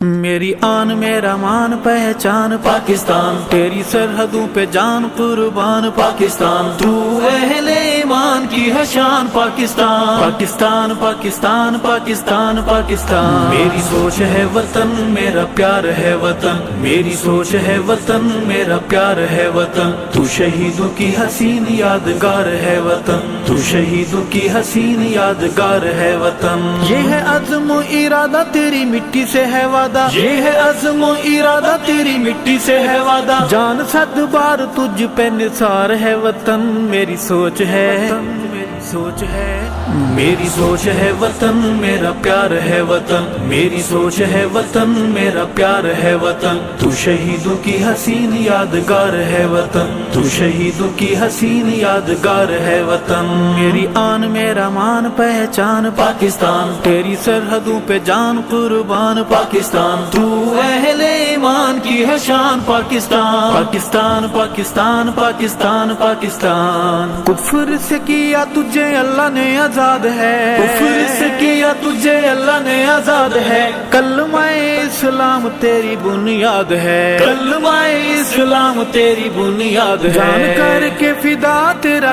میری آن میرا مان پہچان پاکستان، تیری سرحدوں پہ جان قربان پاکستان، تو اہل ایمان کی ہے شان پاکستان، پاکستان پاکستان پاکستان پاکستان۔ میری سوچ ہے وطن میرا پیار ہے وطن، میری سوچ ہے وطن میرا پیار ہے وطن، تو شہیدوں کی حسین یادگار ہے وطن، تو شہیدوں کی حسین یادگار ہے وطن۔ یہ ہے عزم و ارادہ تیری مٹی سے ہے وعدہ، یہ ہے عزم و ارادہ تیری مٹی سے ہے وعدہ، جان صد بار تجھ پہ نثار ہے وطن، میری سوچ ہے سوچ ہے، میری سوچ ہے وطن میرا پیار ہے وطن، میری سوچ ہے وطن میرا پیار ہے وطن، تو شہیدوں کی حسین یادگار ہے وطن، تو شہیدوں کی حسین یادگار ہے وطن۔ میری آن میرا مان پہچان پاکستان، تیری سرحدوں پہ جان قربان پاکستان، تو اہل ایمان کی ہے شان پاکستان، پاکستان پاکستان پاکستان پاکستان۔ کفر سے کیا تجھے اللہ نے آزاد ہے، کفر سے کیا تجھے اللہ نے آزاد ہے، کلمہ اسلام تیری بنیاد ہے، کلمہ اسلام تیری بنیاد ہے، جان کر کے فدا تیرا